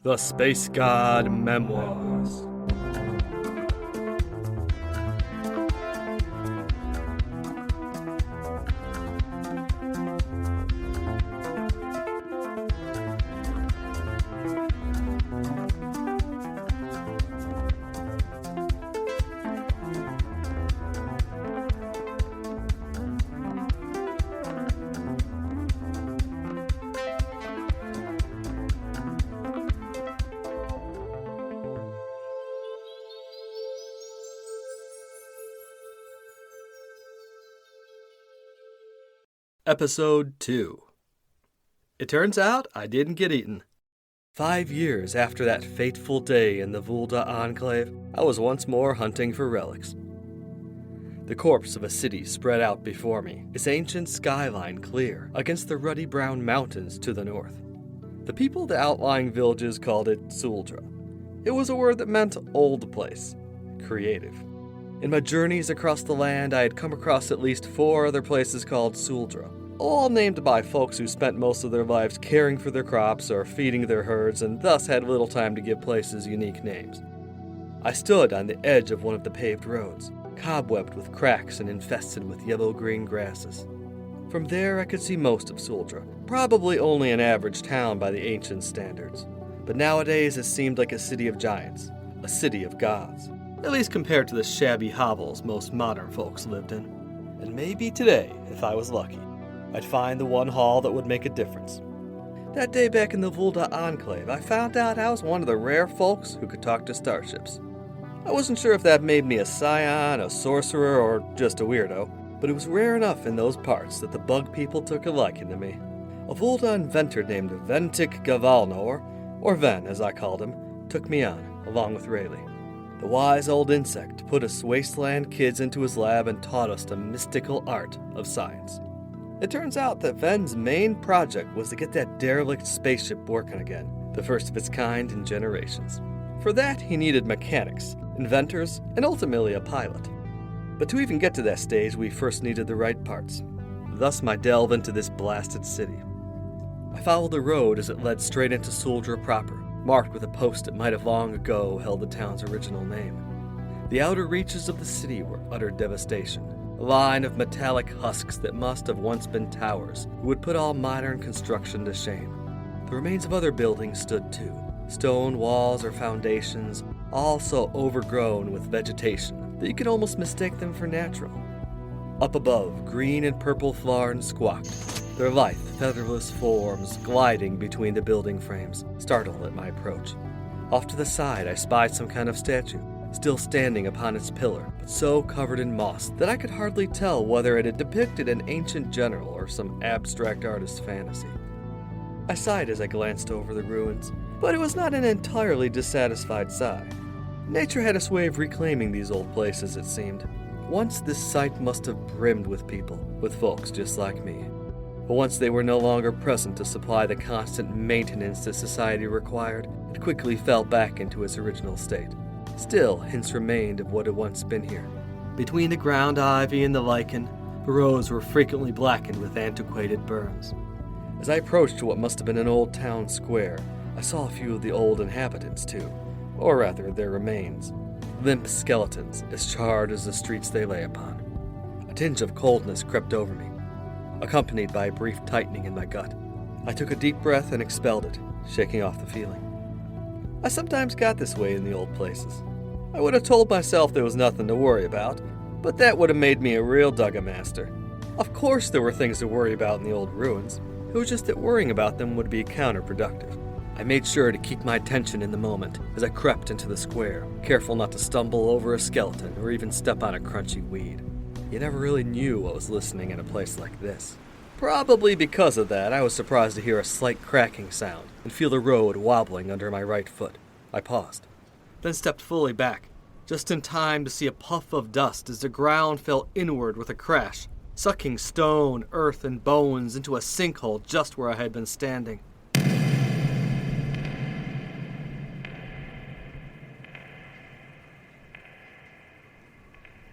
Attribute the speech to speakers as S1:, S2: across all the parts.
S1: The Space God Memoirs. Episode 2. It turns out I didn't get eaten. 5 years after that fateful day in the Vulda Enclave, I was once more hunting for relics. The corpse of a city spread out before me, its ancient skyline clear against the ruddy brown mountains to the north. The people of the outlying villages called it Suldra. It was a word that meant old place, creative. In my journeys across the land, I had come across at least 4 other places called Suldra, all named by folks who spent most of their lives caring for their crops or feeding their herds and thus had little time to give places unique names. I stood on the edge of one of the paved roads, cobwebbed with cracks and infested with yellow-green grasses. From there I could see most of Suldra, probably only an average town by the ancient standards. But nowadays it seemed like a city of giants, a city of gods, at least compared to the shabby hovels most modern folks lived in. And maybe today, if I was lucky, I'd find the one hall that would make a difference. That day back in the Vulda Enclave, I found out I was one of the rare folks who could talk to starships. I wasn't sure if that made me a scion, a sorcerer, or just a weirdo, but it was rare enough in those parts that the bug people took a liking to me. A Vulda inventor named Ventic Gavalno, or Ven as I called him, took me on, along with Rayleigh. The wise old insect put us wasteland kids into his lab and taught us the mystical art of science. It turns out that Ven's main project was to get that derelict spaceship working again, the first of its kind in generations. For that, he needed mechanics, inventors, and ultimately a pilot. But to even get to that stage, we first needed the right parts. Thus my delve into this blasted city. I followed the road as it led straight into Suldra proper, marked with a post that might have long ago held the town's original name. The outer reaches of the city were utter devastation. A line of metallic husks that must have once been towers would put all modern construction to shame. The remains of other buildings stood too, stone walls or foundations, all so overgrown with vegetation that you could almost mistake them for natural. Up above, green and purple Flarn squawked, their lithe, featherless forms gliding between the building frames, startled at my approach. Off to the side I spied some kind of statue, still standing upon its pillar, but so covered in moss that I could hardly tell whether it had depicted an ancient general or some abstract artist's fantasy. I sighed as I glanced over the ruins, but it was not an entirely dissatisfied sigh. Nature had its way of reclaiming these old places, it seemed. Once this site must have brimmed with people, with folks just like me. But once they were no longer present to supply the constant maintenance that society required, it quickly fell back into its original state. Still, hints remained of what had once been here. Between the ground ivy and the lichen, the roads were frequently blackened with antiquated burns. As I approached what must have been an old town square, I saw a few of the old inhabitants too, or rather their remains, limp skeletons as charred as the streets they lay upon. A tinge of coldness crept over me, accompanied by a brief tightening in my gut. I took a deep breath and expelled it, shaking off the feeling. I sometimes got this way in the old places. I would have told myself there was nothing to worry about, but that would have made me a real dugga-master. Of course there were things to worry about in the old ruins. It was just that worrying about them would be counterproductive. I made sure to keep my attention in the moment as I crept into the square, careful not to stumble over a skeleton or even step on a crunchy weed. You never really knew what was listening in a place like this. Probably because of that, I was surprised to hear a slight cracking sound and feel the road wobbling under my right foot. I paused, then stepped fully back, just in time to see a puff of dust as the ground fell inward with a crash, sucking stone, earth, and bones into a sinkhole just where I had been standing.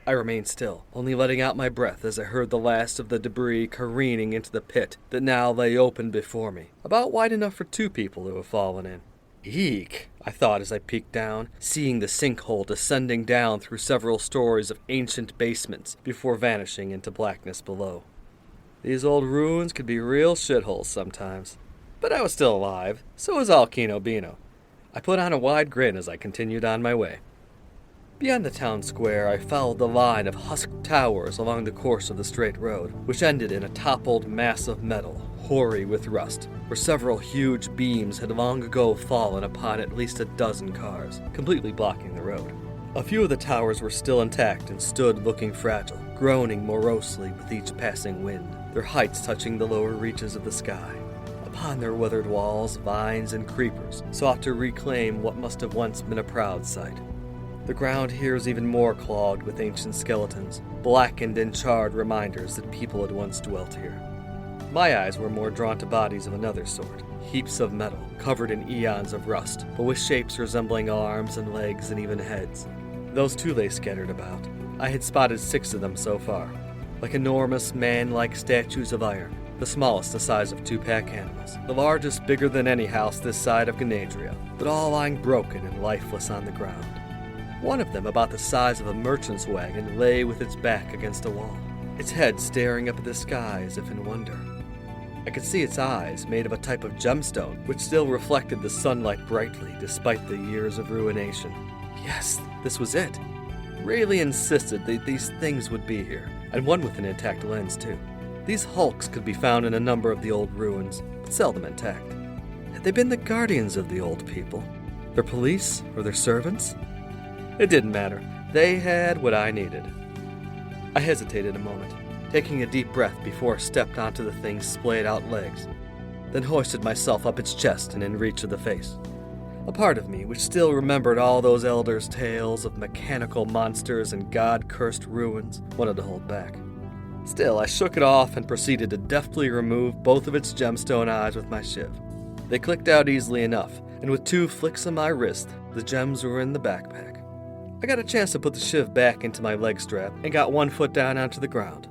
S1: I remained still, only letting out my breath as I heard the last of the debris careening into the pit that now lay open before me, about wide enough for 2 people to have fallen in. Eek, I thought as I peeked down, seeing the sinkhole descending down through several stories of ancient basements before vanishing into blackness below. These old ruins could be real shitholes sometimes. But I was still alive, so was all Kino Bino. I put on a wide grin as I continued on my way. Beyond the town square, I followed the line of husked towers along the course of the straight road, which ended in a toppled mass of metal, hoary with rust, where several huge beams had long ago fallen upon at least a dozen cars, completely blocking the road. A few of the towers were still intact and stood looking fragile, groaning morosely with each passing wind, their heights touching the lower reaches of the sky. Upon their weathered walls, vines and creepers sought to reclaim what must have once been a proud sight. The ground here is even more clogged with ancient skeletons, blackened and charred reminders that people had once dwelt here. My eyes were more drawn to bodies of another sort, heaps of metal, covered in eons of rust, but with shapes resembling arms and legs and even heads. Those too lay scattered about. I had spotted 6 of them so far, like enormous man-like statues of iron, the smallest the size of 2 pack animals, the largest bigger than any house this side of Ganadria, but all lying broken and lifeless on the ground. One of them, about the size of a merchant's wagon, lay with its back against a wall, its head staring up at the sky as if in wonder. I could see its eyes, made of a type of gemstone, which still reflected the sunlight brightly despite the years of ruination. Yes, this was it. Really insisted that these things would be here, and one with an intact lens too. These hulks could be found in a number of the old ruins, but seldom intact. Had they been the guardians of the old people? Their police or their servants? It didn't matter. They had what I needed. I hesitated a moment, taking a deep breath before I stepped onto the thing's splayed-out legs, then hoisted myself up its chest and in reach of the face. A part of me, which still remembered all those elders' tales of mechanical monsters and god-cursed ruins, wanted to hold back. Still, I shook it off and proceeded to deftly remove both of its gemstone eyes with my shiv. They clicked out easily enough, and with 2 flicks of my wrist, the gems were in the backpack. I got a chance to put the shiv back into my leg strap and got 1 foot down onto the ground.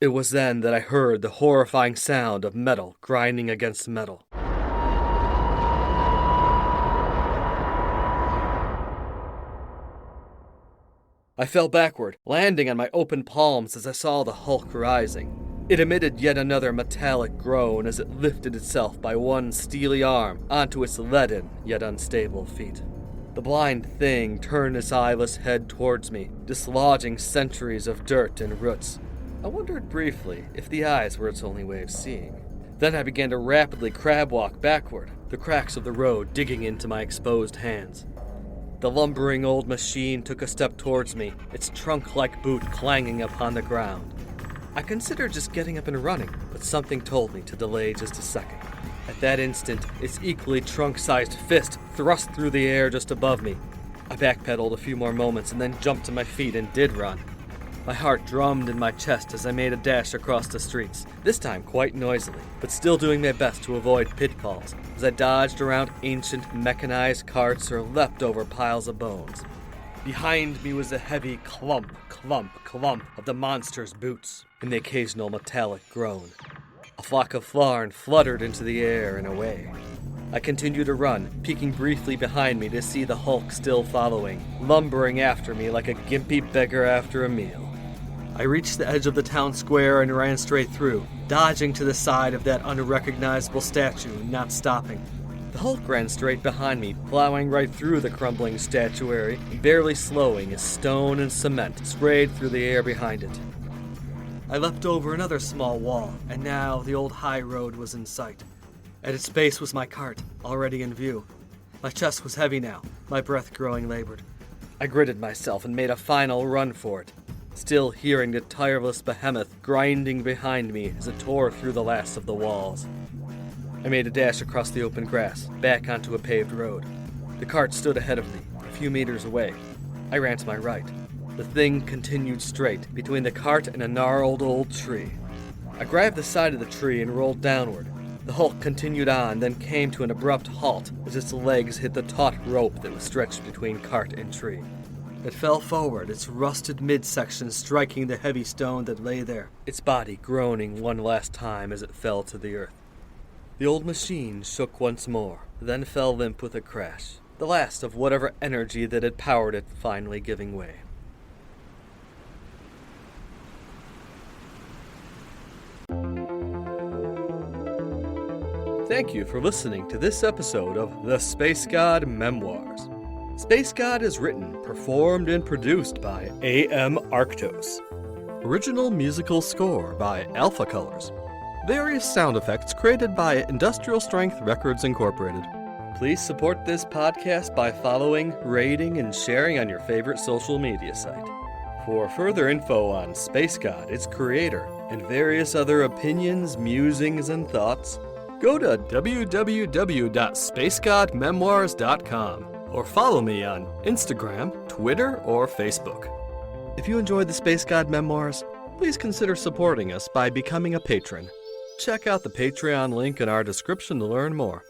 S1: It was then that I heard the horrifying sound of metal grinding against metal. I fell backward, landing on my open palms as I saw the hulk rising. It emitted yet another metallic groan as it lifted itself by one steely arm onto its leaden yet unstable feet. The blind thing turned its eyeless head towards me, dislodging centuries of dirt and roots. I wondered briefly if the eyes were its only way of seeing. Then I began to rapidly crab walk backward, the cracks of the road digging into my exposed hands. The lumbering old machine took a step towards me, its trunk-like boot clanging upon the ground. I considered just getting up and running, but something told me to delay just a second. At that instant, its equally trunk-sized fist thrust through the air just above me. I backpedaled a few more moments and then jumped to my feet and did run. My heart drummed in my chest as I made a dash across the streets, this time quite noisily, but still doing my best to avoid pitfalls as I dodged around ancient mechanized carts or leapt over piles of bones. Behind me was the heavy clump, clump, clump of the monster's boots and the occasional metallic groan. A flock of flarn fluttered into the air and away. I continued to run, peeking briefly behind me to see the hulk still following, lumbering after me like a gimpy beggar after a meal. I reached the edge of the town square and ran straight through, dodging to the side of that unrecognizable statue and not stopping. The hulk ran straight behind me, plowing right through the crumbling statuary, barely slowing as stone and cement sprayed through the air behind it. I leapt over another small wall, and now the old high road was in sight. At its base was my cart, already in view. My chest was heavy now, my breath growing labored. I gritted myself and made a final run for it, still hearing the tireless behemoth grinding behind me as it tore through the last of the walls. I made a dash across the open grass, back onto a paved road. The cart stood ahead of me, a few meters away. I ran to my right. The thing continued straight, between the cart and a gnarled old tree. I grabbed the side of the tree and rolled downward. The hulk continued on, then came to an abrupt halt as its legs hit the taut rope that was stretched between cart and tree. It fell forward, its rusted midsection striking the heavy stone that lay there, its body groaning one last time as it fell to the earth. The old machine shook once more, then fell limp with a crash, the last of whatever energy that had powered it finally giving way. Thank you for listening to this episode of The Space God Memoirs. Space God is written, performed, and produced by A.M. Arctos. Original musical score by Alpha Colors. Various sound effects created by Industrial Strength Records Incorporated. Please support this podcast by following, rating, and sharing on your favorite social media site. For further info on Space God, its creator, and various other opinions, musings, and thoughts, go to www.spacegodmemoirs.com or follow me on Instagram, Twitter, or Facebook. If you enjoyed the Space God Memoirs, please consider supporting us by becoming a patron. Check out the Patreon link in our description to learn more.